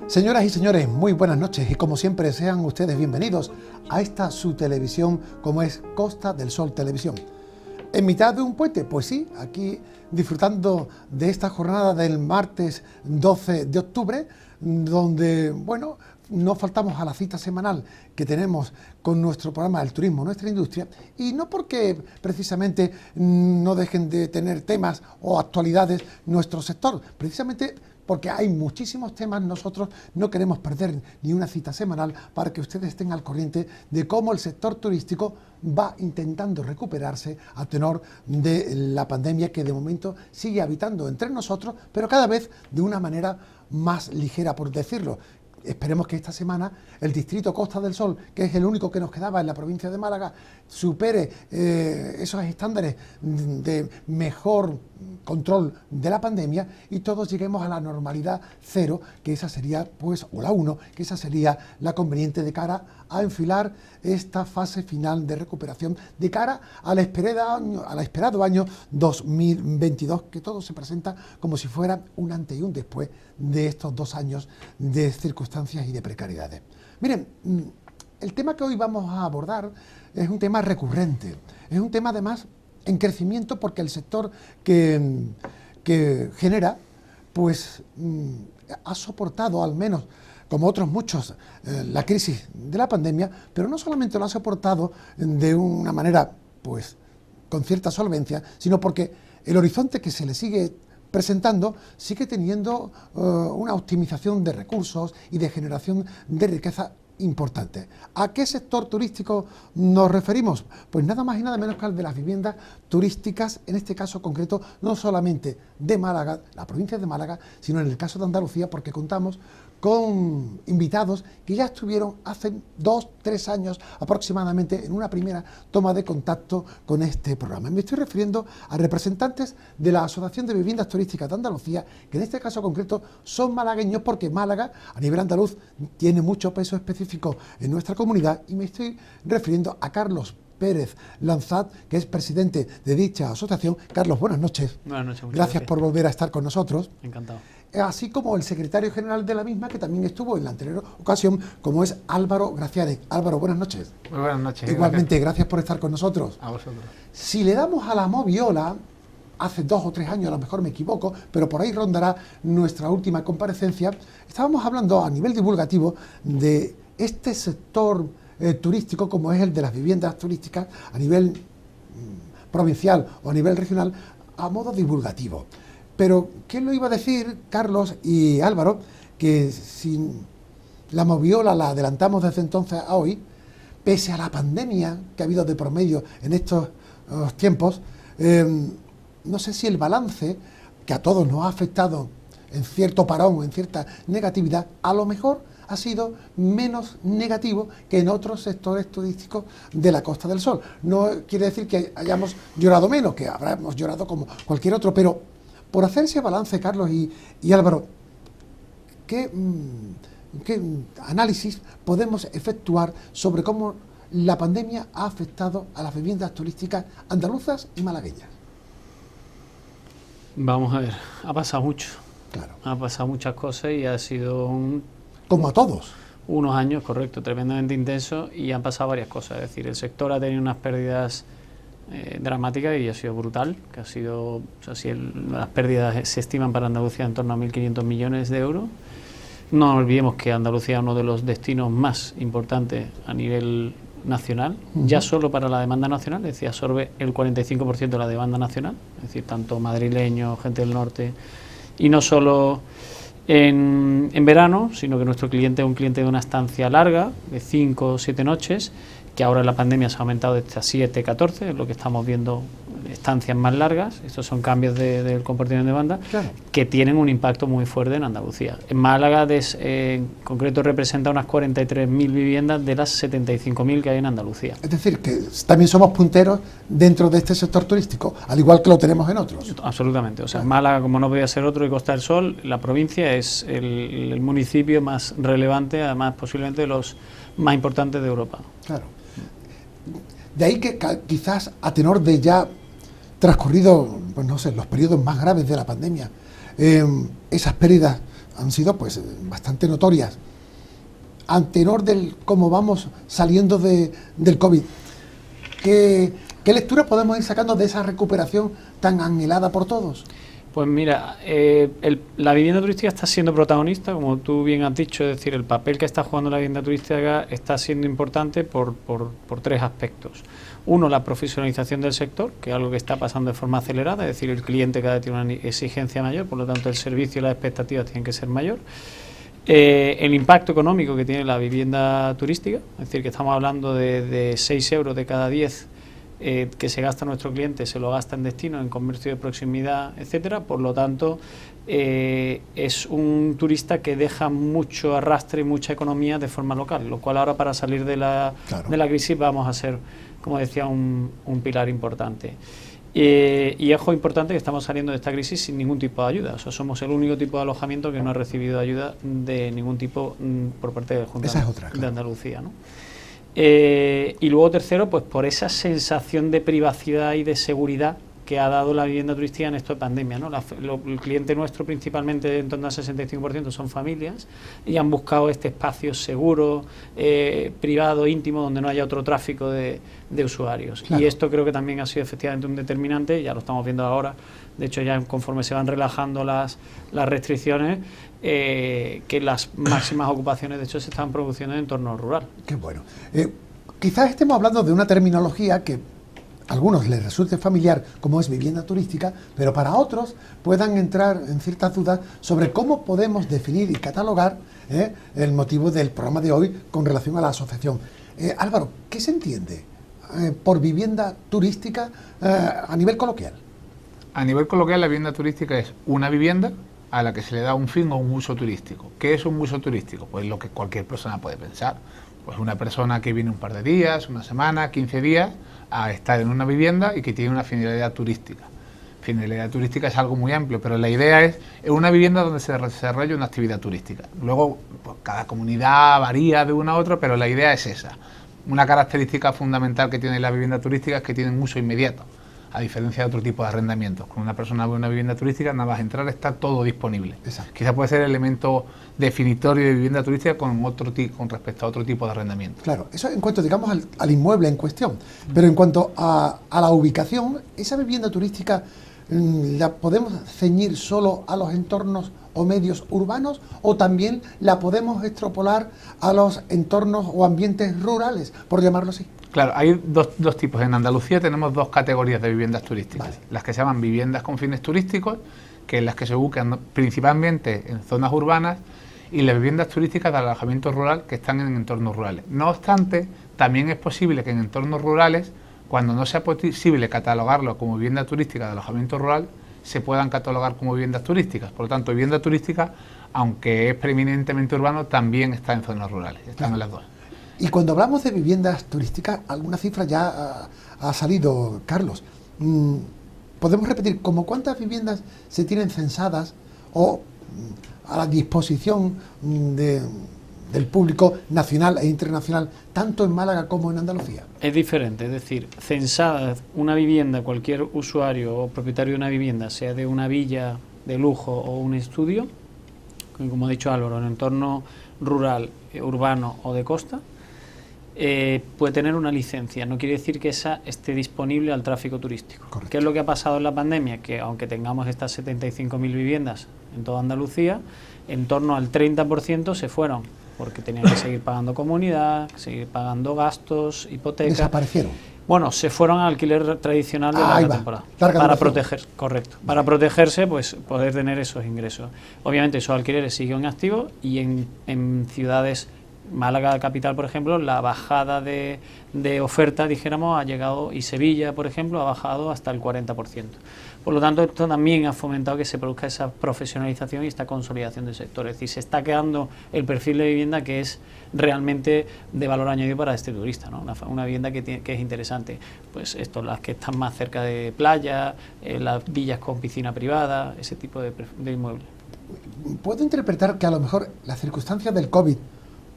Señoras y señores, muy buenas noches y como siempre sean ustedes bienvenidos a esta su televisión como es Costa del Sol Televisión. En mitad de un puente, pues sí, aquí disfrutando de esta jornada del martes 12 de octubre, donde, bueno, no faltamos a la cita semanal que tenemos con nuestro programa El Turismo, Nuestra Industria, y no porque precisamente no dejen de tener temas o actualidades nuestro sector, precisamente porque hay muchísimos temas. Nosotros no queremos perder ni una cita semanal para que ustedes estén al corriente de cómo el sector turístico va intentando recuperarse a tenor de la pandemia que de momento sigue habitando entre nosotros, pero cada vez de una manera más ligera, por decirlo. Esperemos que esta semana el distrito Costa del Sol, que es el único que nos quedaba en la provincia de Málaga, supere esos estándares de mejor control de la pandemia y todos lleguemos a la normalidad cero, que esa sería, pues, o la 1, que esa sería la conveniente de cara a enfilar esta fase final de recuperación, de cara al esperado año 2022, que todo se presenta como si fuera un antes y un después de estos 2 años de circunstancias y de precariedades. Miren, el tema que hoy vamos a abordar es un tema recurrente, es un tema además en crecimiento porque el sector que genera, pues ha soportado al menos, como otros muchos, la crisis de la pandemia, pero no solamente lo ha soportado de una manera, pues, con cierta solvencia, sino porque el horizonte que se le sigue presentando sigue teniendo una optimización de recursos y de generación de riqueza importante. ¿A qué sector turístico nos referimos? Pues nada más y nada menos que al de las viviendas turísticas, en este caso concreto, no solamente de Málaga, la provincia de Málaga, sino en el caso de Andalucía, porque contamos con invitados que ya estuvieron hace 2-3 años aproximadamente en una primera toma de contacto con este programa. Me estoy refiriendo a representantes de la Asociación de Viviendas Turísticas de Andalucía, que en este caso concreto son malagueños porque Málaga, a nivel andaluz, tiene mucho peso específico en nuestra comunidad, y me estoy refiriendo a Carlos Pérez Lanzat, que es presidente de dicha asociación. Carlos, buenas noches. Buenas noches. Gracias por volver a estar con nosotros. Encantado. Así como el secretario general de la misma, que también estuvo en la anterior ocasión, como es Álvaro Graciare. Álvaro, buenas noches. Muy buenas noches. Igualmente, gracias por estar con nosotros. A vosotros. Si le damos a la moviola, hace 2 o 3 años, a lo mejor me equivoco, pero por ahí rondará nuestra última comparecencia, estábamos hablando a nivel divulgativo de este sector turístico, como es el de las viviendas turísticas a nivel provincial o a nivel regional, a modo divulgativo. Pero, ¿quién lo iba a decir, Carlos y Álvaro, que si la moviola la adelantamos desde entonces a hoy, pese a la pandemia que ha habido de promedio en estos tiempos, no sé si el balance, que a todos nos ha afectado en cierto parón, en cierta negatividad, a lo mejor ha sido menos negativo que en otros sectores turísticos de la Costa del Sol. No quiere decir que hayamos llorado menos, que habremos llorado como cualquier otro, pero por hacer ese balance, Carlos y Álvaro, ¿qué análisis podemos efectuar sobre cómo la pandemia ha afectado a las viviendas turísticas andaluzas y malagueñas? Vamos a ver, ha pasado mucho. Claro. Ha pasado muchas cosas y ha sido como a todos. Unos años, correcto, tremendamente intensos, y han pasado varias cosas. Es decir, el sector ha tenido unas pérdidas dramáticas y ha sido brutal, que ha sido, o sea, si las pérdidas se estiman para Andalucía en torno a 1.500 millones de euros. No olvidemos que Andalucía es uno de los destinos más importantes a nivel nacional, ya solo para la demanda nacional, es decir, absorbe el 45% de la demanda nacional, es decir, tanto madrileños, gente del norte, y no solo en verano, sino que nuestro cliente es un cliente de una estancia larga, de 5 o 7 noches, que ahora en la pandemia se ha aumentado de hasta 7, 14, es lo que estamos viendo, estancias más largas. Estos son cambios del comportamiento de demanda, claro, que tienen un impacto muy fuerte en Andalucía. En Málaga, en concreto, representa unas 43.000 viviendas de las 75.000 que hay en Andalucía. Es decir, que también somos punteros dentro de este sector turístico, al igual que lo tenemos en otros. Absolutamente. O sea, claro, Málaga, como no podía ser otro, y Costa del Sol, la provincia es el municipio más relevante, además posiblemente de los más importantes de Europa. Claro. De ahí que quizás a tenor de ya transcurrido, pues no sé, los periodos más graves de la pandemia, esas pérdidas han sido pues bastante notorias. Ante tenor del cómo vamos saliendo del COVID, ¿qué lectura podemos ir sacando de esa recuperación tan anhelada por todos? Pues mira, la vivienda turística está siendo protagonista, como tú bien has dicho, es decir, el papel que está jugando la vivienda turística está siendo importante por tres aspectos. Uno, la profesionalización del sector, que es algo que está pasando de forma acelerada, es decir, el cliente cada vez tiene una exigencia mayor, por lo tanto el servicio y las expectativas tienen que ser mayor. El impacto económico que tiene la vivienda turística, es decir, que estamos hablando de 6 euros de cada 10 que se gasta nuestro cliente, se lo gasta en destino, en comercio de proximidad, etcétera. Por lo tanto, es un turista que deja mucho arrastre y mucha economía de forma local, lo cual ahora para salir de la crisis vamos a ser, como decía, un pilar importante. Y ojo importante que estamos saliendo de esta crisis sin ningún tipo de ayuda. O sea, somos el único tipo de alojamiento que no ha recibido ayuda de ningún tipo por parte de la Junta de Andalucía, ¿no? Y luego tercero, pues por esa sensación de privacidad y de seguridad que ha dado la vivienda turística en esto de pandemia, ¿no? El cliente nuestro principalmente, en torno al 65%, son familias y han buscado este espacio seguro, privado, íntimo, donde no haya otro tráfico de usuarios. Claro. Y esto creo que también ha sido efectivamente un determinante, ya lo estamos viendo ahora, de hecho ya conforme se van relajando las restricciones, que las máximas ocupaciones de hecho se están produciendo en entorno rural. Qué bueno. Quizás estemos hablando de una terminología que a algunos les resulte familiar, como es vivienda turística, pero para otros puedan entrar en ciertas dudas sobre cómo podemos definir y catalogar el motivo del programa de hoy con relación a la asociación. Álvaro, ¿qué se entiende por vivienda turística a nivel coloquial? A nivel coloquial, la vivienda turística es una vivienda a la que se le da un fin o un uso turístico. ¿Qué es un uso turístico? Pues lo que cualquier persona puede pensar. Pues una persona que viene un par de días, una semana, 15 días, a estar en una vivienda y que tiene una finalidad turística. Finalidad turística es algo muy amplio, pero la idea es una vivienda donde se desarrolla una actividad turística. Luego, pues, cada comunidad varía de una a otra, pero la idea es esa. Una característica fundamental que tiene la vivienda turística es que tiene un uso inmediato, a diferencia de otro tipo de arrendamientos. Cuando una persona ve una vivienda turística, nada más entrar está todo disponible. Exacto. Quizá puede ser el elemento definitorio de vivienda turística con respecto a otro tipo de arrendamiento. Claro, eso en cuanto, digamos, al inmueble en cuestión. Pero en cuanto a la ubicación, ¿esa vivienda turística la podemos ceñir solo a los entornos o medios urbanos o también la podemos extrapolar a los entornos o ambientes rurales, por llamarlo así? Claro, hay dos tipos. En Andalucía tenemos dos categorías de viviendas turísticas. Vale. Las que se llaman viviendas con fines turísticos, que es las que se ubican principalmente en zonas urbanas, y las viviendas turísticas de alojamiento rural que están en entornos rurales. No obstante, también es posible que en entornos rurales, cuando no sea posible catalogarlo como vivienda turística de alojamiento rural, se puedan catalogar como viviendas turísticas. Por lo tanto, vivienda turística, aunque es preeminentemente urbano, también está en zonas rurales. Están en las dos. Y cuando hablamos de viviendas turísticas, alguna cifra ya ha salido, Carlos. ¿Podemos repetir como cuántas viviendas se tienen censadas o a la disposición del público nacional e internacional, tanto en Málaga como en Andalucía? Es diferente, es decir, censada una vivienda, cualquier usuario o propietario de una vivienda, sea de una villa de lujo o un estudio, como ha dicho Álvaro, en entorno rural, urbano o de costa, puede tener una licencia. No quiere decir que esa esté disponible al tráfico turístico. Correcto. ¿Qué es lo que ha pasado en la pandemia? Que aunque tengamos estas 75.000 viviendas en toda Andalucía, en torno al 30% se fueron, porque tenían que seguir pagando comunidad, seguir pagando gastos, hipotecas. ¿Desaparecieron? Bueno, se fueron al alquiler tradicional de la temporada. Para proteger, correcto. Para protegerse, pues poder tener esos ingresos. Obviamente esos alquileres siguen activos y en ciudades, Málaga capital, por ejemplo, la bajada de oferta, dijéramos, ha llegado, y Sevilla, por ejemplo, ha bajado hasta el 40%. Por lo tanto, esto también ha fomentado que se produzca esa profesionalización y esta consolidación del sector. Es decir, se está quedando el perfil de vivienda que es realmente de valor añadido para este turista, ¿no? Una vivienda que es interesante. Pues esto, las que están más cerca de playa, las villas con piscina privada, ese tipo de inmuebles. ¿Puedo interpretar que a lo mejor las circunstancias del COVID,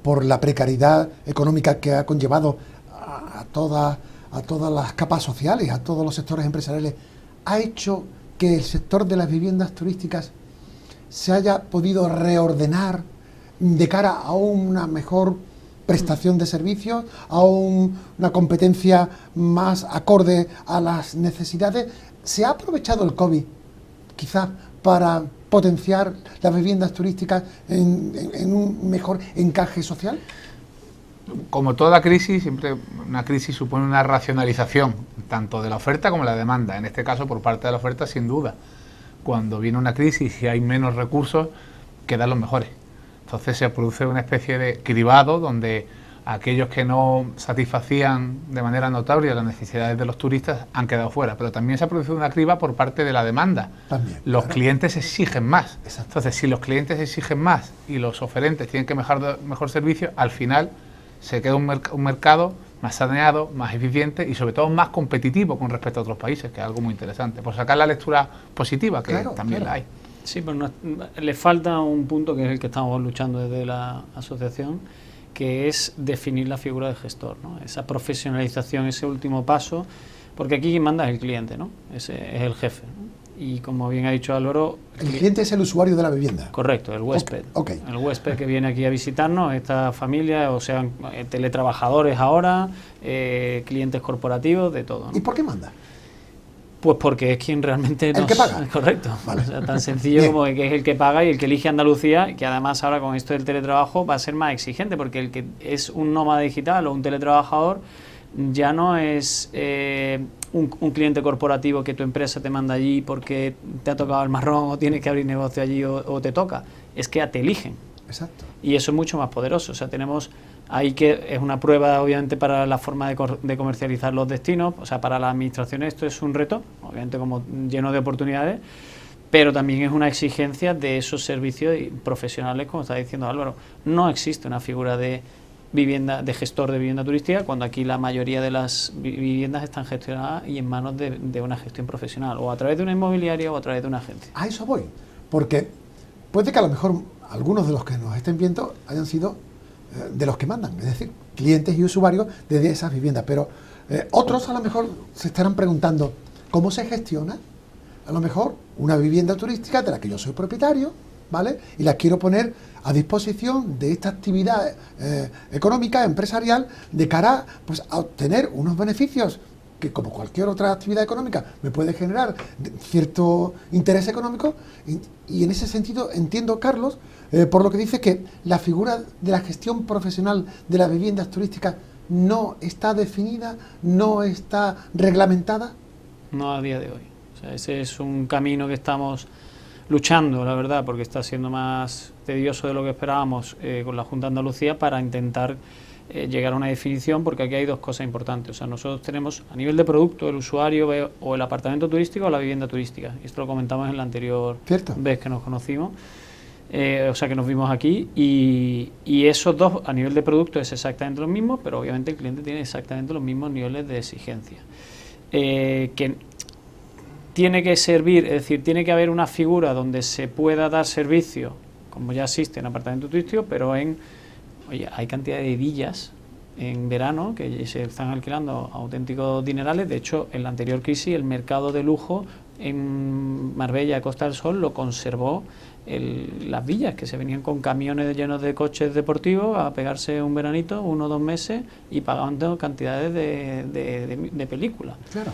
por la precariedad económica que ha conllevado a todas las capas sociales, a todos los sectores empresariales, ha hecho que el sector de las viviendas turísticas se haya podido reordenar de cara a una mejor prestación de servicios, a una competencia más acorde a las necesidades? ¿Se ha aprovechado el COVID quizás para potenciar las viviendas turísticas en un mejor encaje social? Como toda crisis, siempre una crisis supone una racionalización, tanto de la oferta como de la demanda. En este caso, por parte de la oferta, sin duda. Cuando viene una crisis y hay menos recursos, quedan los mejores. Entonces se produce una especie de cribado donde aquellos que no satisfacían de manera notable las necesidades de los turistas han quedado fuera. Pero también se ha producido una criba por parte de la demanda. También, los clientes exigen más. Exacto. Entonces, si los clientes exigen más y los oferentes tienen que mejorar mejor servicio, al final se queda un mercado más saneado, más eficiente y sobre todo más competitivo con respecto a otros países, que es algo muy interesante. Por sacar la lectura positiva, que también la hay. Sí, pero le falta un punto que es el que estamos luchando desde la asociación, que es definir la figura del gestor, ¿no? Esa profesionalización, ese último paso, porque aquí quien manda es el cliente, ¿no? Ese es el jefe, ¿no? Y como bien ha dicho Álvaro... El cliente es el usuario de la vivienda. Correcto, el huésped. Okay. El huésped que viene aquí a visitarnos, esta familia, o sean teletrabajadores ahora, clientes corporativos, de todo, ¿no? ¿Y por qué manda? Pues porque es quien realmente el que paga. Correcto. Vale. O sea, tan sencillo como que es el que paga y el que elige Andalucía, y que además ahora con esto del teletrabajo va a ser más exigente, porque el que es un nómada digital o un teletrabajador ya no es un cliente corporativo que tu empresa te manda allí porque te ha tocado el marrón o tienes que abrir negocio allí o te toca. Es que te eligen. Exacto. Y eso es mucho más poderoso. O sea, tenemos ahí que es una prueba, obviamente, para la forma de comercializar los destinos. O sea, para la administración esto es un reto, obviamente como lleno de oportunidades, pero también es una exigencia de esos servicios profesionales, como está diciendo Álvaro. No existe una figura de gestor de vivienda turística, cuando aquí la mayoría de las viviendas están gestionadas y en manos de una gestión profesional, o a través de una inmobiliaria o a través de una agencia. A eso voy, porque puede que a lo mejor algunos de los que nos estén viendo hayan sido de los que mandan, es decir, clientes y usuarios de esas viviendas, pero otros a lo mejor se estarán preguntando ¿cómo se gestiona a lo mejor una vivienda turística de la que yo soy propietario, ¿vale? Y la quiero poner a disposición de esta actividad económica, empresarial, de cara pues, a obtener unos beneficios que, como cualquier otra actividad económica, me puede generar cierto interés económico, y en ese sentido entiendo, Carlos, por lo que dice, que la figura de la gestión profesional de las viviendas turísticas no está definida, no está reglamentada. No a día de hoy. O sea, ese es un camino que estamos luchando, la verdad, porque está siendo más tedioso de lo que esperábamos con la Junta de Andalucía, para intentar llegar a una definición, porque aquí hay dos cosas importantes. O sea, nosotros tenemos a nivel de producto el usuario ve o el apartamento turístico o la vivienda turística. Esto lo comentamos en la anterior vez que nos conocimos, o sea, que nos vimos aquí, y esos dos a nivel de producto es exactamente lo mismo, pero obviamente el cliente tiene exactamente los mismos niveles de exigencia. Que tiene que servir, es decir, tiene que haber una figura donde se pueda dar servicio, como ya existe en apartamento turístico, pero hay cantidad de villas en verano que se están alquilando auténticos dinerales. De hecho, en la anterior crisis el mercado de lujo en Marbella, Costa del Sol, lo conservó las villas, que se venían con camiones llenos de coches deportivos a pegarse un veranito, 1 o 2 meses, y pagando cantidades de películas. Claro.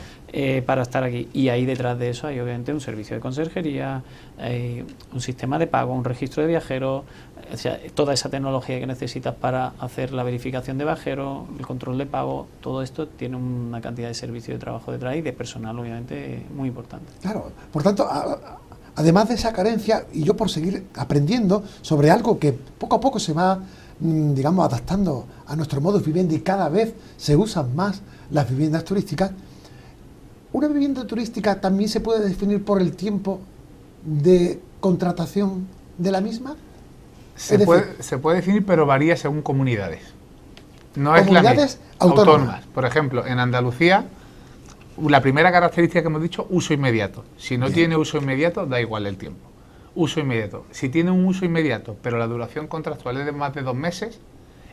Para estar aquí. Y ahí detrás de eso hay obviamente un servicio de conserjería, hay un sistema de pago, un registro de viajeros, o sea, toda esa tecnología que necesitas para hacer la verificación de viajeros, el control de pago, todo esto tiene una cantidad de servicio de trabajo detrás y de personal obviamente muy importante. Claro, por tanto, además de esa carencia, y yo por seguir aprendiendo sobre algo que poco a poco se va, digamos, adaptando a nuestro modo de vivienda, y cada vez se usan más las viviendas turísticas, ¿una vivienda turística también se puede definir por el tiempo de contratación de la misma? Se puede definir, pero varía según comunidades. No es comunidades autónomas. Por ejemplo, en Andalucía, la primera característica que hemos dicho, uso inmediato. Si no tiene uso inmediato, da igual el tiempo. Uso inmediato. Si tiene un uso inmediato, pero la duración contractual es de más de 2 meses,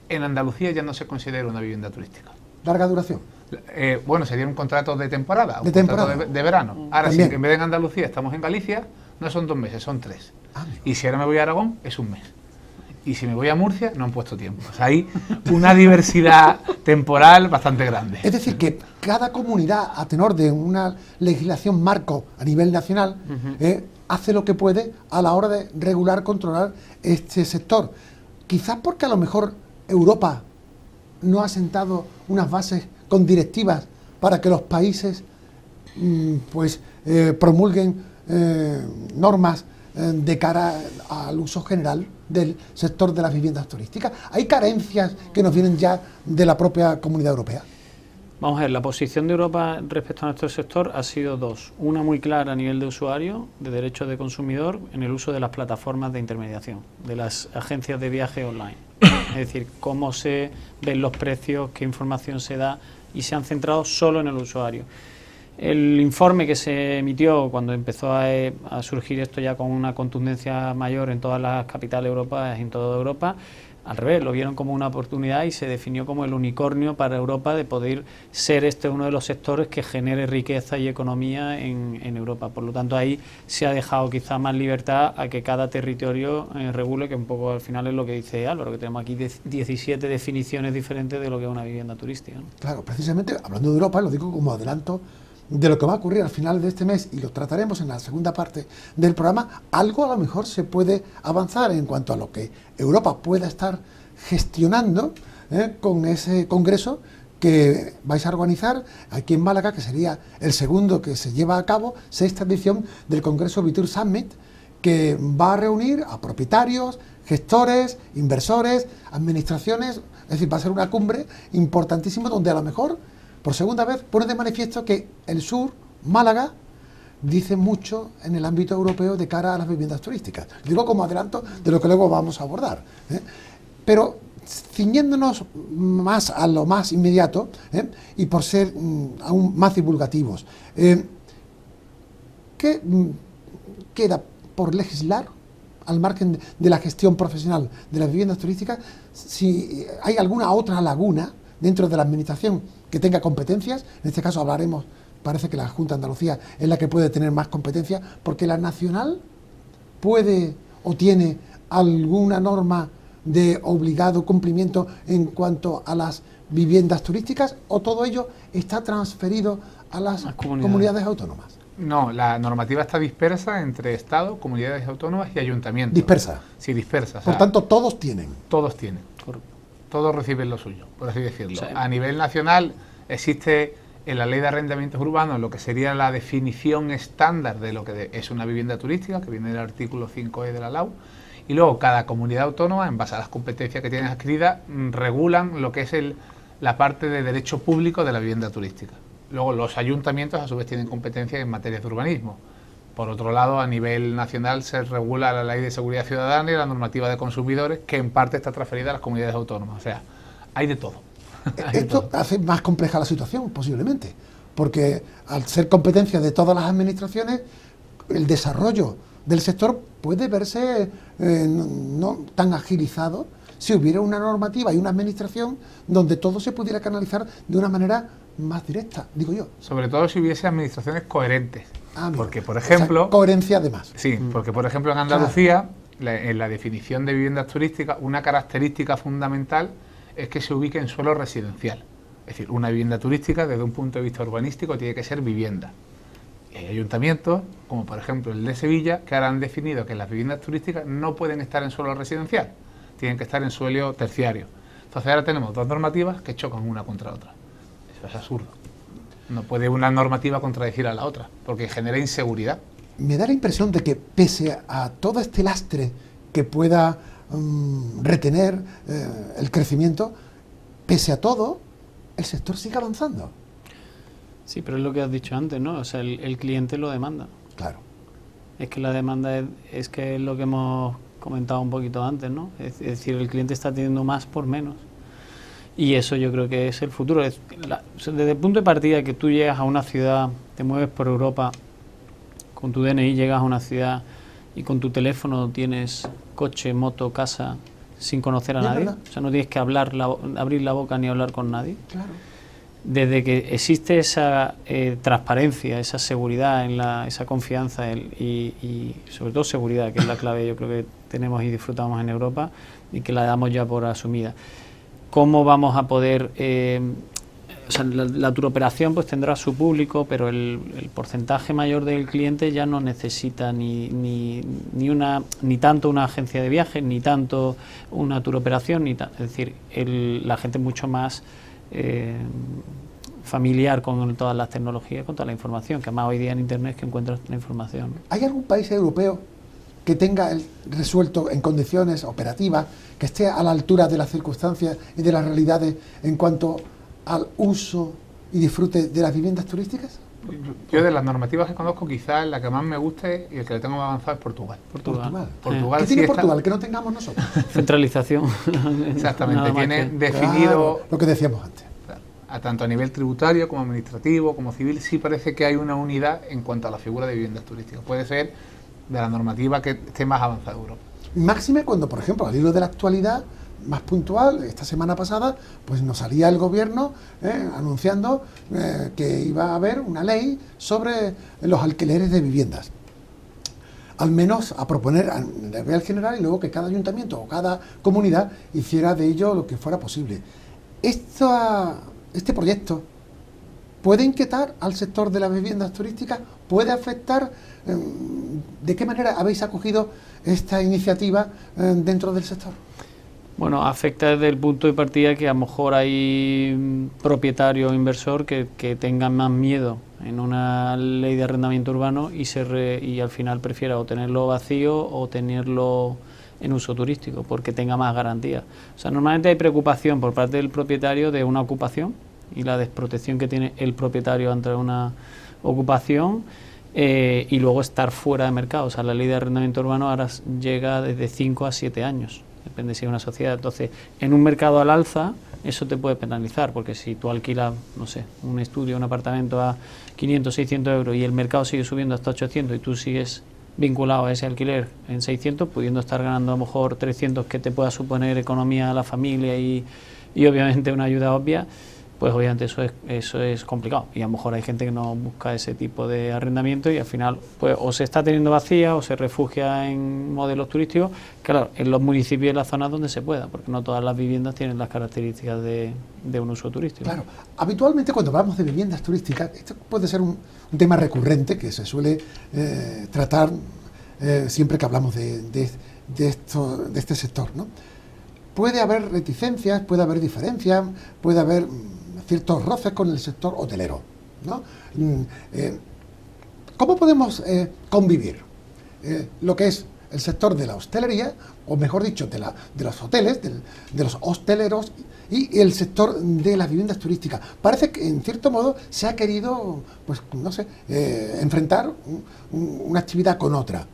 en Andalucía ya no se considera una vivienda turística. ¿Larga duración? Bueno, sería un contrato de temporada, de contrato de verano. Ahora, si en vez de en Andalucía estamos en Galicia, no son 2 meses, son 3. Amigo. Y si ahora me voy a Aragón, es 1 mes. Y si me voy a Murcia, no han puesto tiempo. O sea, hay una diversidad temporal bastante grande. Es decir, que cada comunidad, a tenor de una legislación marco a nivel nacional, hace lo que puede a la hora de regular, controlar este sector. Quizás porque a lo mejor Europa no ha sentado unas bases con directivas para que los países promulguen normas de cara al uso general del sector de las viviendas turísticas. ¿Hay carencias que nos vienen ya de la propia Comunidad Europea? Vamos a ver, la posición de Europa respecto a nuestro sector ha sido dos. Una muy clara a nivel de usuario, de derechos de consumidor, en el uso de las plataformas de intermediación, de las agencias de viaje online. Es decir, cómo se ven los precios, qué información se da, y se han centrado solo en el usuario. El informe que se emitió cuando empezó a surgir esto ya con una contundencia mayor en todas las capitales europeas y en toda Europa, al revés, lo vieron como una oportunidad y se definió como el unicornio para Europa de poder ser uno de los sectores que genere riqueza y economía en Europa. Por lo tanto, ahí se ha dejado quizá más libertad a que cada territorio regule, que un poco al final es lo que dice Álvaro, que tenemos aquí 17 definiciones diferentes de lo que es una vivienda turística, ¿no? Claro, precisamente hablando de Europa, lo digo como adelanto de lo que va a ocurrir al final de este mes, y lo trataremos en la segunda parte del programa. Algo a lo mejor se puede avanzar en cuanto a lo que Europa pueda estar gestionando con ese congreso que vais a organizar aquí en Málaga, que sería el segundo que se lleva a cabo, 6ª edición del Congreso Fitur Summit, que va a reunir a propietarios, gestores, inversores, administraciones. Es decir, va a ser una cumbre importantísima donde a lo mejor por segunda vez pone de manifiesto que el sur, Málaga, dice mucho en el ámbito europeo de cara a las viviendas turísticas. Digo como adelanto de lo que luego vamos a abordar. Pero ciñéndonos más a lo más inmediato, y por ser aún más divulgativos, ¿qué queda por legislar al margen de la gestión profesional de las viviendas turísticas? Si hay alguna otra laguna dentro de la administración que tenga competencias. En este caso hablaremos, parece que la Junta de Andalucía es la que puede tener más competencias, porque la nacional puede o tiene alguna norma de obligado cumplimiento en cuanto a las viviendas turísticas, o todo ello está transferido a las comunidades autónomas. No, la normativa está dispersa entre Estado, comunidades autónomas y ayuntamientos. ¿Dispersa? Sí, dispersa. Por tanto, todos tienen. Todos tienen. Todos reciben lo suyo, por así decirlo. A nivel nacional existe en la Ley de Arrendamientos Urbanos lo que sería la definición estándar de lo que es una vivienda turística, que viene del artículo 5E de la LAU, y luego cada comunidad autónoma, en base a las competencias que tienen adquiridas, regulan lo que es la parte de derecho público de la vivienda turística. Luego los ayuntamientos a su vez tienen competencias en materia de urbanismo. Por otro lado, a nivel nacional se regula la Ley de Seguridad Ciudadana y la normativa de consumidores, que en parte está transferida a las comunidades autónomas. O sea, hay de todo. Esto hace más compleja la situación, posiblemente, porque al ser competencia de todas las administraciones, el desarrollo del sector puede verse no tan agilizado si hubiera una normativa y una administración donde todo se pudiera canalizar de una manera más directa, digo yo. Sobre todo si hubiese administraciones coherentes. Porque, por ejemplo... O sea, coherencia además. Sí, porque, por ejemplo, en Andalucía, en la definición de viviendas turísticas, una característica fundamental es que se ubique en suelo residencial. Es decir, una vivienda turística, desde un punto de vista urbanístico, tiene que ser vivienda. Y hay ayuntamientos, como por ejemplo el de Sevilla, que ahora han definido que las viviendas turísticas no pueden estar en suelo residencial, tienen que estar en suelo terciario. Entonces ahora tenemos dos normativas que chocan una contra otra. Eso es absurdo. No puede una normativa contradecir a la otra, porque genera inseguridad. Me da la impresión de que pese a todo este lastre que pueda retener el crecimiento, pese a todo, el sector sigue avanzando. Sí, pero es lo que has dicho antes, ¿no? O sea, el cliente lo demanda. Claro. Es que la demanda es que es lo que hemos comentado un poquito antes, ¿no? Es decir, el cliente está teniendo más por menos. Y eso yo creo que es el futuro. Desde el punto de partida que tú llegas a una ciudad, te mueves por Europa, con tu DNI llegas a una ciudad y con tu teléfono tienes coche, moto, casa, sin conocer a nadie. O sea, no tienes que abrir la boca ni hablar con nadie. Claro. desde que existe esa transparencia, esa seguridad, esa confianza y sobre todo seguridad, que es la clave yo creo que tenemos y disfrutamos en Europa y que la damos ya por asumida. ¿Cómo vamos a poder...? O sea, la turoperación pues tendrá su público, pero el porcentaje mayor del cliente ya no necesita ni tanto una agencia de viajes, ni tanto una turoperación, es decir, la gente mucho más familiar con todas las tecnologías, con toda la información, que además hoy día en Internet que encuentras la información, ¿no? ¿Hay algún país europeo que tenga resuelto en condiciones operativas, que esté a la altura de las circunstancias y de las realidades en cuanto al uso y disfrute de las viviendas turísticas? Yo de las normativas que conozco, quizás la que más me guste y el que le tengo más avanzado es Portugal. Portugal. ¿Qué tiene Portugal que no tengamos nosotros? Centralización. Exactamente, tiene definido... Claro, lo que decíamos antes. Tanto a nivel tributario como administrativo, como civil, sí parece que hay una unidad en cuanto a la figura de viviendas turísticas. Puede ser de la normativa que esté más avanzada Europa. Máxime cuando, por ejemplo, al hilo de la actualidad más puntual, esta semana pasada, pues nos salía el gobierno anunciando que iba a haber una ley sobre los alquileres de viviendas. Al menos a proponer a nivel general y luego que cada ayuntamiento o cada comunidad hiciera de ello lo que fuera posible. Este proyecto puede inquietar al sector de las viviendas turísticas, puede afectar. ¿De qué manera habéis acogido esta iniciativa dentro del sector? Bueno, afecta desde el punto de partida que a lo mejor hay propietario o inversor que tengan más miedo en una ley de arrendamiento urbano y al final prefiera o tenerlo vacío o tenerlo en uso turístico porque tenga más garantía. O sea, normalmente hay preocupación por parte del propietario de una ocupación y la desprotección que tiene el propietario ante una ocupación y luego estar fuera de mercado. O sea, la ley de arrendamiento urbano ahora llega desde 5 a 7 años. Depende si es una sociedad. Entonces, en un mercado al alza, eso te puede penalizar, porque si tú alquilas, no sé, un estudio, un apartamento a 500, 600 euros y el mercado sigue subiendo hasta 800 y tú sigues vinculado a ese alquiler en 600, pudiendo estar ganando a lo mejor 300 que te pueda suponer economía a la familia y obviamente una ayuda obvia, pues obviamente eso es complicado y a lo mejor hay gente que no busca ese tipo de arrendamiento y al final pues o se está teniendo vacía o se refugia en modelos turísticos, claro, en los municipios y las zonas donde se pueda, porque no todas las viviendas tienen las características de un uso turístico. Claro, habitualmente cuando hablamos de viviendas turísticas, esto puede ser un tema recurrente que se suele tratar siempre que hablamos de este sector, ¿no? Puede haber reticencias, puede haber diferencias, puede haber ciertos roces con el sector hotelero, ¿no? ¿Cómo podemos convivir lo que es el sector de la hostelería, o mejor dicho, de los hoteles, de los hosteleros y el sector de las viviendas turísticas? Parece que, en cierto modo, se ha querido, pues, no sé, enfrentar una actividad con otra,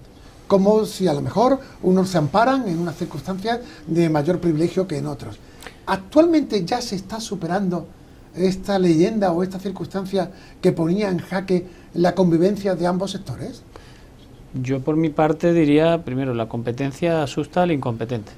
como si a lo mejor unos se amparan en unas circunstancias de mayor privilegio que en otros. ¿Actualmente ya se está superando esta leyenda o esta circunstancia que ponía en jaque la convivencia de ambos sectores? Yo por mi parte diría, primero, la competencia asusta al incompetente.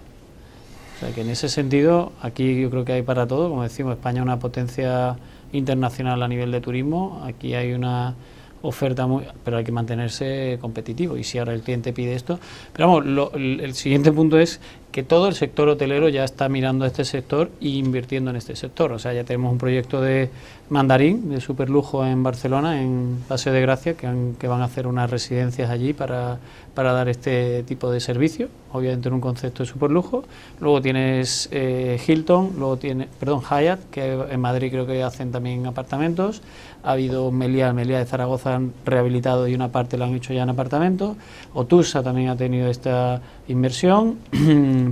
O sea que en ese sentido, aquí yo creo que hay para todo. Como decimos, España es una potencia internacional a nivel de turismo. Aquí hay una oferta pero hay que mantenerse competitivo y si ahora el cliente pide esto, pero vamos, el siguiente punto es que todo el sector hotelero ya está mirando a este sector e invirtiendo en este sector. O sea, ya tenemos un proyecto de Mandarín, de superlujo en Barcelona, en Paseo de Gracia, que van a hacer unas residencias allí para dar este tipo de servicio, obviamente en un concepto de superlujo. Luego tienes Hilton, luego tienes, Hyatt, que en Madrid creo que hacen también apartamentos. Ha habido Meliá de Zaragoza han rehabilitado y una parte la han hecho ya en apartamentos. Otusa también ha tenido esta inversión.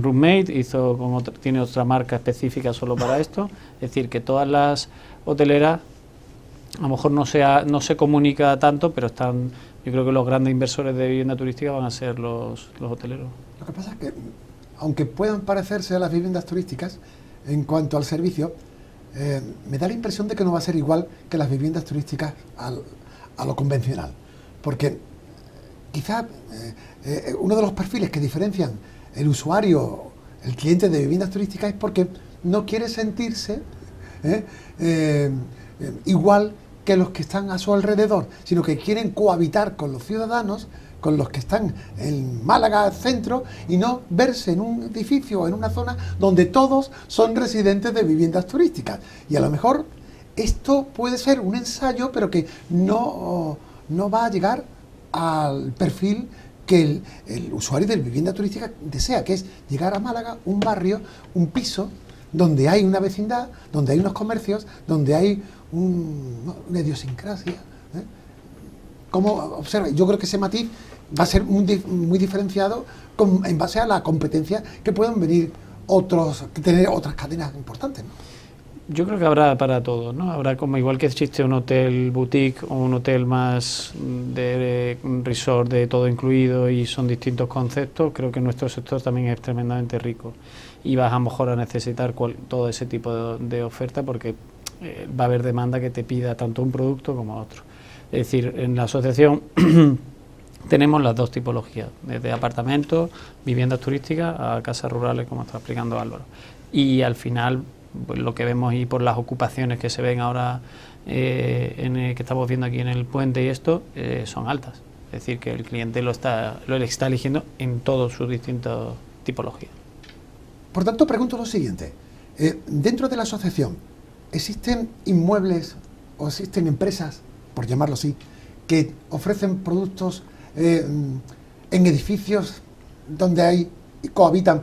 Roommate tiene otra marca específica solo para esto. Es decir, que todas las hoteleras, a lo mejor no se comunica tanto, pero están, yo creo que los grandes inversores de vivienda turística van a ser los hoteleros. Lo que pasa es que, aunque puedan parecerse a las viviendas turísticas en cuanto al servicio, me da la impresión de que no va a ser igual que las viviendas turísticas a lo convencional, porque quizá uno de los perfiles que diferencian el usuario, el cliente de viviendas turísticas, es porque no quiere sentirse igual que los que están a su alrededor, sino que quieren cohabitar con los ciudadanos, con los que están en Málaga centro, y no verse en un edificio o en una zona donde todos son residentes de viviendas turísticas. Y a lo mejor esto puede ser un ensayo, pero que no va a llegar al perfil que el usuario de vivienda turística desea, que es llegar a Málaga, un barrio, un piso, donde hay una vecindad, donde hay unos comercios, donde hay una idiosincrasia. Como observa, yo creo que ese matiz va a ser muy diferenciado en base a la competencia que puedan venir tener otras cadenas importantes, ¿no? Yo creo que habrá para todos, ¿no? Habrá, como igual que existe un hotel boutique o un hotel más de un resort de todo incluido y son distintos conceptos, creo que nuestro sector también es tremendamente rico y vas a lo mejor a necesitar todo ese tipo de oferta porque va a haber demanda que te pida tanto un producto como otro. Es decir, en la asociación tenemos las dos tipologías, desde apartamentos, viviendas turísticas a casas rurales, como está explicando Álvaro. Y al final, pues lo que vemos y por las ocupaciones que se ven ahora, que estamos viendo aquí en el puente y esto, son altas. Es decir, que el cliente lo está eligiendo en todas sus distintas tipologías. Por tanto, pregunto lo siguiente. Dentro de la asociación, ¿existen inmuebles o existen empresas, por llamarlo así, que ofrecen productos en edificios donde cohabitan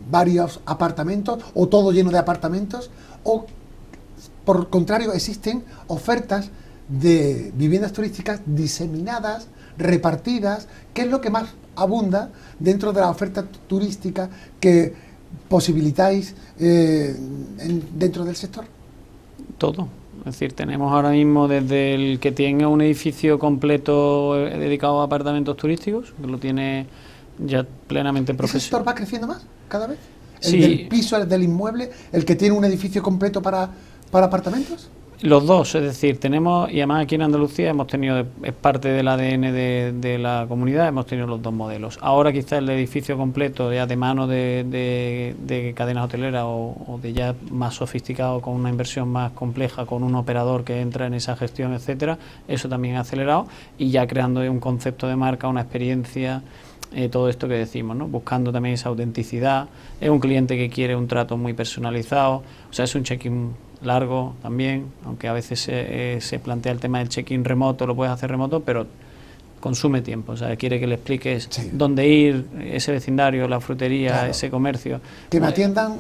varios apartamentos o todo lleno de apartamentos? O, por contrario, existen ofertas de viviendas turísticas diseminadas, repartidas? ¿Qué es lo que más abunda dentro de la oferta turística que posibilitáis dentro del sector? Todo. Es decir, tenemos ahora mismo desde el que tiene un edificio completo dedicado a apartamentos turísticos, que lo tiene ya plenamente profesional. ¿Ese sector va creciendo más cada vez? ¿El Sí. del piso, el del inmueble, el que tiene un edificio completo para apartamentos? Los dos, es decir, tenemos, y además aquí en Andalucía hemos tenido, es parte del ADN de la comunidad, hemos tenido los dos modelos. Ahora quizás el edificio completo ya de mano de cadenas hoteleras o de ya más sofisticado, con una inversión más compleja, con un operador que entra en esa gestión, etcétera, eso también ha acelerado y ya creando un concepto de marca, una experiencia, todo esto que decimos, ¿no? Buscando también esa autenticidad. Es un cliente que quiere un trato muy personalizado, o sea, es un check-in largo también, aunque a veces se plantea el tema del check-in remoto, lo puedes hacer remoto, pero consume tiempo, o sea, quiere que le expliques dónde ir, ese vecindario, la frutería, claro, ese comercio. Que me atiendan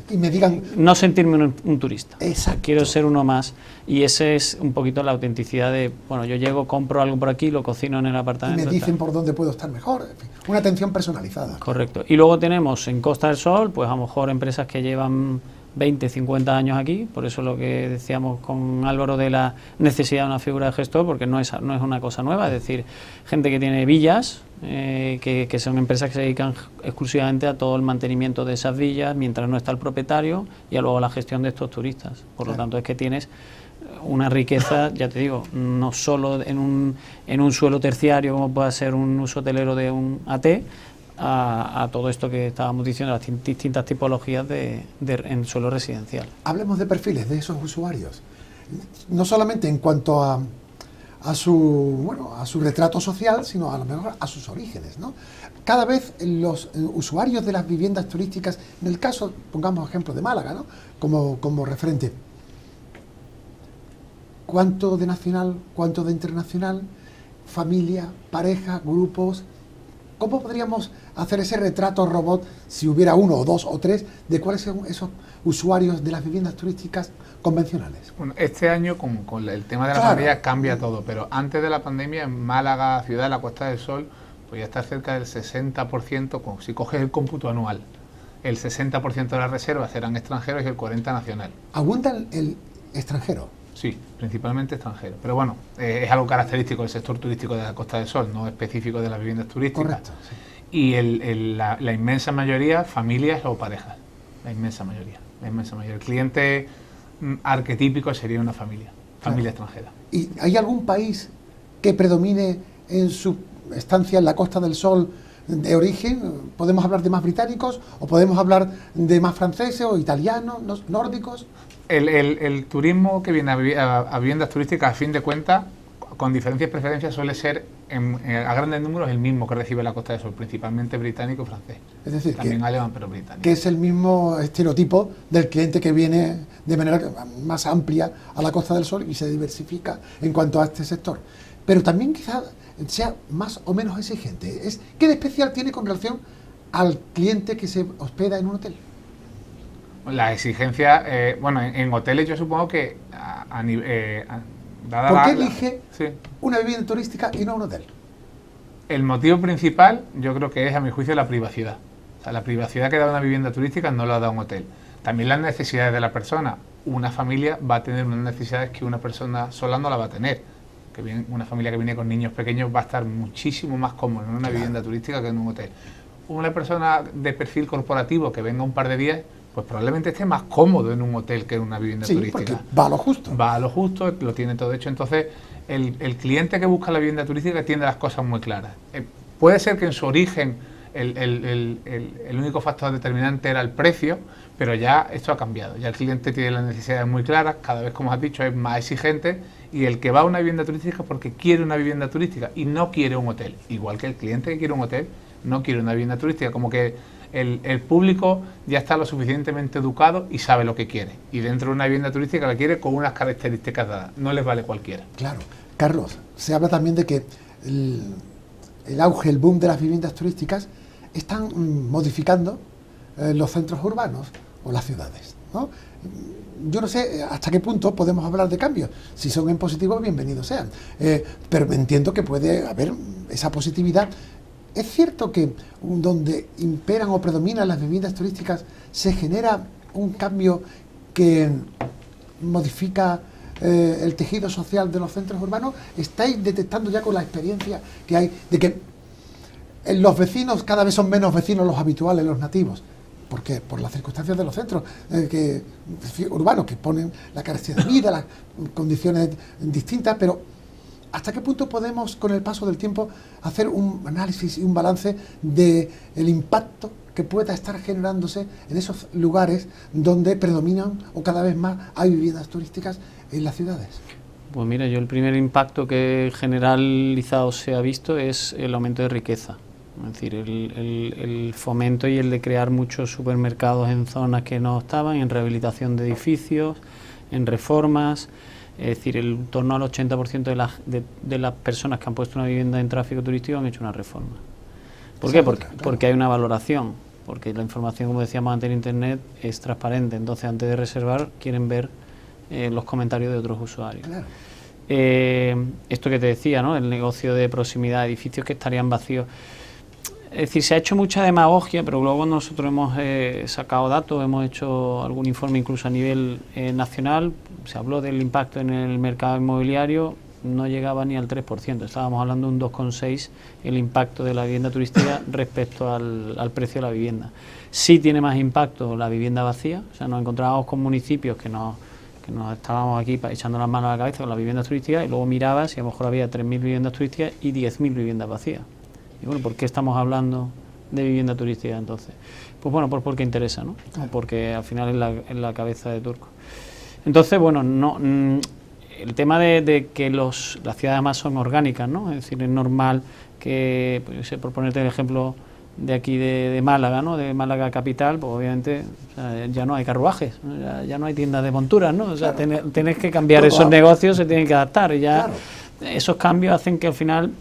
y me digan... No sentirme un turista. Exacto. Quiero ser uno más, y ese es un poquito la autenticidad de, bueno, yo llego, compro algo por aquí, lo cocino en el apartamento. Y me dicen por dónde puedo estar mejor, en fin, una atención personalizada. Correcto. Y luego tenemos en Costa del Sol, pues a lo mejor empresas que llevan 20, 50 años aquí, por eso lo que decíamos con Álvaro de la necesidad de una figura de gestor, porque no es una cosa nueva, es decir, gente que tiene villas, que son empresas que se dedican exclusivamente a todo el mantenimiento de esas villas, mientras no está el propietario, y a luego la gestión de estos turistas. Por lo tanto, es que tienes una riqueza, ya te digo, no solo en un suelo terciario, como pueda ser un uso hotelero de un AT, a todo esto que estábamos diciendo, las distintas tipologías en suelo residencial. Hablemos de perfiles de esos usuarios, no solamente en cuanto a su retrato social, sino a lo mejor a sus orígenes, ¿no? Cada vez los usuarios de las viviendas turísticas, en el caso, pongamos ejemplo de Málaga, ¿no?, como referente, ¿cuánto de nacional, cuánto de internacional, familia, pareja, grupos? ¿Cómo podríamos hacer ese retrato robot, si hubiera uno o dos o tres, de cuáles son esos usuarios de las viviendas turísticas convencionales? Bueno, este año con el tema de la pandemia cambia todo, pero antes de la pandemia en Málaga, ciudad de la Costa del Sol, pues ya está cerca del 60%, si coges el cómputo anual, el 60% de las reservas eran extranjeros y el 40% nacional. ¿Abunda el extranjero? Sí, principalmente extranjeros. Pero bueno, es algo característico del sector turístico de la Costa del Sol, no específico de las viviendas turísticas. Correcto, sí. Y la inmensa mayoría, familias o parejas. La inmensa mayoría. El cliente arquetípico sería una familia extranjera. ¿Y hay algún país que predomine en su estancia en la Costa del Sol de origen, podemos hablar de más británicos o podemos hablar de más franceses o italianos, nórdicos. El turismo que viene a viviendas turísticas, a fin de cuentas, con diferencias y preferencias, suele ser a grandes números el mismo que recibe la Costa del Sol, principalmente británico y francés. Es decir, también alemán, pero británico. Que es el mismo estereotipo del cliente que viene de manera más amplia a la Costa del Sol y se diversifica en cuanto a este sector. Pero también quizás sea más o menos exigente. ¿Qué de especial tiene con relación al cliente que se hospeda en un hotel? La exigencia, bueno, en hoteles yo supongo que ¿Por qué elige una vivienda turística y no un hotel? El motivo principal yo creo que es, a mi juicio, la privacidad. O sea, la privacidad que da una vivienda turística no la da un hotel. También las necesidades de la persona. Una familia va a tener unas necesidades que una persona sola no la va a tener. Una familia que viene con niños pequeños va a estar muchísimo más cómoda en una vivienda turística que en un hotel. Una persona de perfil corporativo que venga un par de días, pues probablemente esté más cómodo en un hotel que en una vivienda turística. Porque va a lo justo. Va a lo justo, lo tiene todo hecho. Entonces, el cliente que busca la vivienda turística tiene las cosas muy claras. Puede ser que en su origen el único factor determinante era el precio, pero ya esto ha cambiado. Ya el cliente tiene las necesidades muy claras, cada vez, como has dicho, es más exigente, y el que va a una vivienda turística porque quiere una vivienda turística y no quiere un hotel. Igual que el cliente que quiere un hotel no quiere una vivienda turística, como que el público ya está lo suficientemente educado y sabe lo que quiere. Y dentro de una vivienda turística la quiere con unas características dadas, no les vale cualquiera. Claro. Carlos, se habla también de que el auge, el boom de las viviendas turísticas están modificando los centros urbanos o las ciudades, ¿no? Yo no sé hasta qué punto podemos hablar de cambios. Si son en positivo, bienvenidos sean. Pero entiendo que puede haber esa positividad. ¿Es cierto que donde imperan o predominan las viviendas turísticas se genera un cambio que modifica el tejido social de los centros urbanos? ¿Estáis detectando ya con la experiencia que hay de que los vecinos cada vez son menos vecinos los habituales, los nativos? Porque por las circunstancias de los centros urbanos que ponen la carestía de vida, las condiciones distintas, pero ¿hasta qué punto podemos, con el paso del tiempo, hacer un análisis y un balance del impacto que pueda estar generándose en esos lugares donde predominan o cada vez más hay viviendas turísticas en las ciudades? Pues mira, yo el primer impacto que generalizado se ha visto es el aumento de riqueza. Es decir, el fomento y el de crear muchos supermercados en zonas que no estaban, en rehabilitación de edificios, en reformas. Es decir, en torno al 80% de las personas que han puesto una vivienda en tráfico turístico han hecho una reforma. ¿Por qué? Porque hay una valoración, porque la información, como decíamos antes en Internet, es transparente. Entonces, antes de reservar, quieren ver los comentarios de otros usuarios. Claro. Esto que te decía, ¿no? El negocio de proximidad, edificios que estarían vacíos. Es decir, se ha hecho mucha demagogia, pero luego nosotros hemos sacado datos, hemos hecho algún informe incluso a nivel nacional. Se habló del impacto en el mercado inmobiliario, no llegaba ni al 3%, estábamos hablando de un 2,6% el impacto de la vivienda turística respecto al precio de la vivienda. Sí tiene más impacto la vivienda vacía, o sea, nos encontrábamos con municipios que nos estábamos aquí echando las manos a la cabeza con las viviendas turísticas y luego mirabas y a lo mejor había 3.000 viviendas turísticas y 10.000 viviendas vacías. Y bueno, ¿por qué estamos hablando de vivienda turística entonces? Pues bueno, pues porque interesa, ¿no? O porque al final es la cabeza de turco. Entonces, bueno, el tema de que las ciudades más son orgánicas, ¿no? Es decir, es normal que, pues, por ponerte el ejemplo de aquí de Málaga, ¿no? De Málaga capital, pues obviamente, o sea, ya no hay carruajes, ya no hay tiendas de monturas, ¿no? O sea, claro, tenés que cambiar esos negocios, se tienen que adaptar y ya esos cambios hacen que al final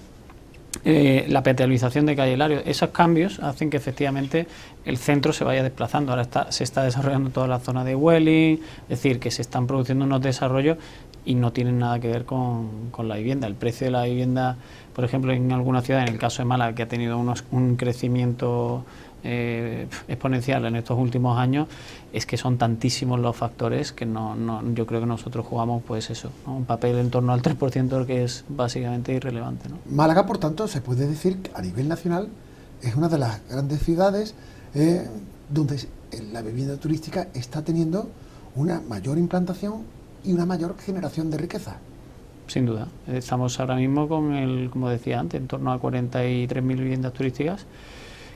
la peatonalización de calle Hilario, esos cambios hacen que efectivamente el centro se vaya desplazando. Ahora se está desarrollando toda la zona de Welling, es decir, que se están produciendo unos desarrollos y no tienen nada que ver con la vivienda. El precio de la vivienda, por ejemplo, en alguna ciudad, en el caso de Málaga, que ha tenido un crecimiento exponencial en estos últimos años, es que son tantísimos los factores que yo creo que nosotros jugamos pues eso, ¿no? Un papel en torno al 3% que es básicamente irrelevante, ¿no? Málaga, por tanto, se puede decir que a nivel nacional es una de las grandes ciudades donde la vivienda turística está teniendo una mayor implantación y una mayor generación de riqueza. sin duda. Estamos ahora mismo con como decía antes, en torno a 43.000 viviendas turísticas,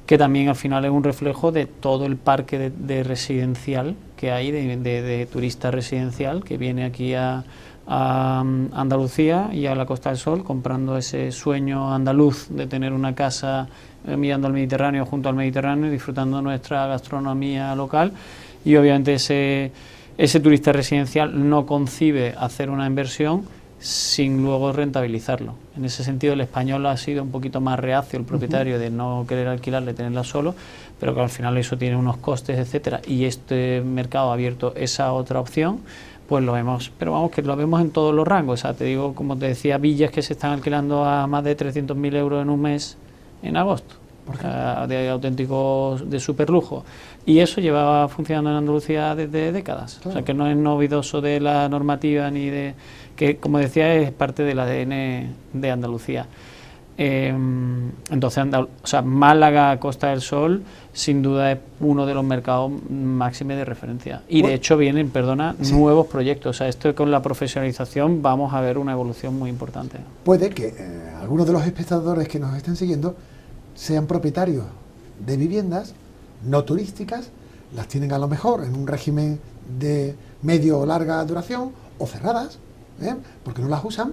que también al final es un reflejo de todo el parque de residencial que hay, de turista residencial que viene aquí a Andalucía y a la Costa del Sol comprando ese sueño andaluz de tener una casa mirando al Mediterráneo, junto al Mediterráneo, y disfrutando nuestra gastronomía local. Y obviamente ese turista residencial no concibe hacer una inversión sin luego rentabilizarlo. En ese sentido el español ha sido un poquito más reacio, el propietario, de no querer alquilarle, tenerla solo, pero que al final eso tiene unos costes, etcétera, y este mercado ha abierto esa otra opción, pues lo vemos, pero vamos, que lo vemos en todos los rangos. O sea, te digo, como te decía, villas que se están alquilando a más de 300.000 euros en un mes en agosto, de auténticos, de superlujo, y eso llevaba funcionando en Andalucía desde décadas. Claro. O sea, que no es novedoso de la normativa ni de, que como decía es parte del ADN de Andalucía. Entonces, o sea, Málaga, Costa del Sol, sin duda es uno de los mercados máximos de referencia. Y de hecho vienen, nuevos proyectos. O sea, esto con la profesionalización vamos a ver una evolución muy importante. Puede que algunos de los espectadores que nos estén siguiendo sean propietarios de viviendas no turísticas, las tienen a lo mejor en un régimen de medio o larga duración o cerradas, porque no las usan,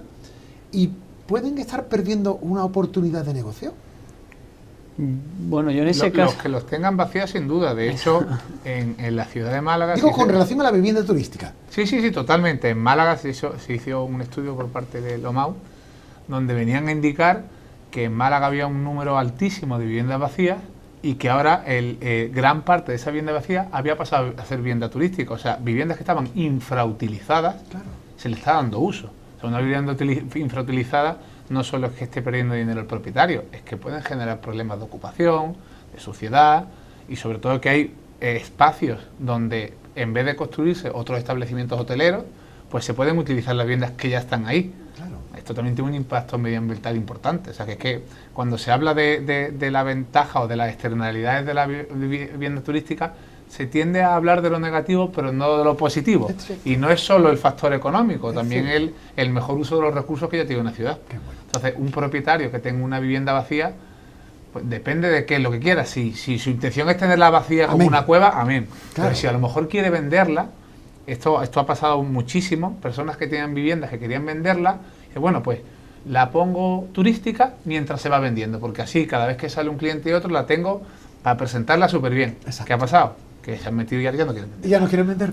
y pueden estar perdiendo una oportunidad de negocio. Bueno, yo en ese caso... Los que los tengan vacías, sin duda. De hecho, en la ciudad de Málaga... Digo, con relación a la vivienda turística. Sí, totalmente. En Málaga se hizo un estudio por parte de Lomau, donde venían a indicar que en Málaga había un número altísimo de viviendas vacías y que ahora gran parte de esa vivienda vacía había pasado a ser vivienda turística. O sea, viviendas que estaban infrautilizadas, claro, se le está dando uso. O sea, una vivienda infrautilizada no solo es que esté perdiendo dinero el propietario, es que pueden generar problemas de ocupación, de suciedad, y sobre todo que hay espacios donde en vez de construirse otros establecimientos hoteleros, pues se pueden utilizar las viviendas que ya están ahí. Claro. Esto también tiene un impacto medioambiental importante. O sea, que es que cuando se habla de la ventaja o de las externalidades de la vivienda turística, se tiende a hablar de lo negativo, pero no de lo positivo. Y no es solo el factor económico, también el mejor uso de los recursos que ya tiene una ciudad. Bueno. Entonces, un propietario que tenga una vivienda vacía, pues depende de qué es lo que quiera. Si su intención es tenerla vacía como una cueva, amén. Claro. Pero si a lo mejor quiere venderla, esto ha pasado muchísimo, personas que tienen viviendas que querían venderla, y bueno, pues la pongo turística mientras se va vendiendo, porque así cada vez que sale un cliente y otro la tengo para presentarla súper bien. Exacto. ¿Qué ha pasado? Que se han metido y ya no quieren vender. Ya no quieren vender.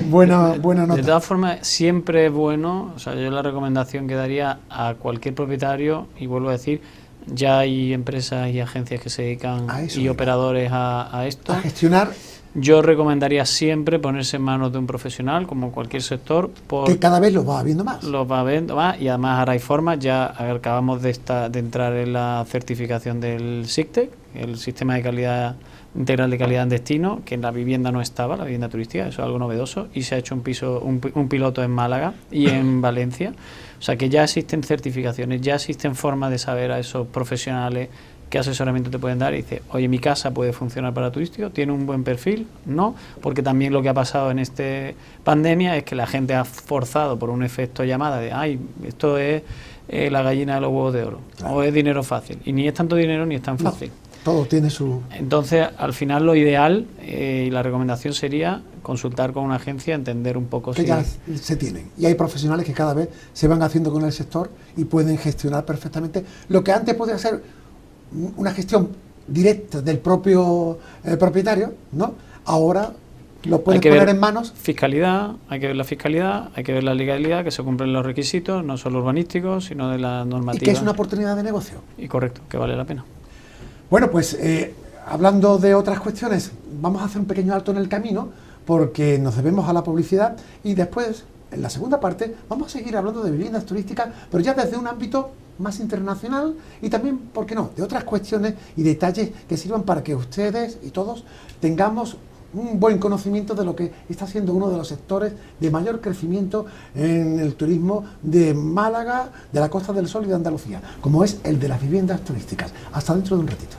buena nota. De todas formas, siempre es bueno, o sea, yo la recomendación que daría a cualquier propietario, y vuelvo a decir, ya hay empresas y agencias que se dedican y operadores a esto. A gestionar. Yo recomendaría siempre ponerse en manos de un profesional, como cualquier sector. Que cada vez los va viendo más. Los va viendo más, y además ahora hay formas. Ya acabamos de entrar en la certificación del SICTEC, el Sistema de Calidad Integral de Calidad en Destino, que en la vivienda no estaba, la vivienda turística, eso es algo novedoso, y se ha hecho un piloto en Málaga y en Valencia. O sea que ya existen certificaciones, ya existen formas de saber a esos profesionales qué asesoramiento te pueden dar, y dice, oye, mi casa puede funcionar para turístico, tiene un buen perfil, no, porque también lo que ha pasado en esta pandemia es que la gente ha forzado por un efecto llamada de, ay, esto es la gallina de los huevos de oro, claro, o es dinero fácil, y ni es tanto dinero ni es tan fácil. Todo tiene su... Entonces, al final lo ideal y la recomendación sería consultar con una agencia, entender un poco que ya se tienen. Y hay profesionales que cada vez se van haciendo con el sector y pueden gestionar perfectamente lo que antes podía ser una gestión directa del propio propietario, ¿no? Ahora lo puedes poner en manos. Fiscalidad, hay que ver la fiscalidad, hay que ver la legalidad, que se cumplen los requisitos, no solo urbanísticos, sino de la normativa. Y que es una oportunidad de negocio. Y correcto, que vale la pena. Bueno, pues hablando de otras cuestiones, vamos a hacer un pequeño alto en el camino, porque nos debemos a la publicidad, y después, en la segunda parte, vamos a seguir hablando de viviendas turísticas, pero ya desde un ámbito más internacional, y también, ¿por qué no?, de otras cuestiones y detalles que sirvan para que ustedes y todos tengamos un buen conocimiento de lo que está siendo uno de los sectores de mayor crecimiento en el turismo de Málaga, de la Costa del Sol y de Andalucía, como es el de las viviendas turísticas. Hasta dentro de un ratito.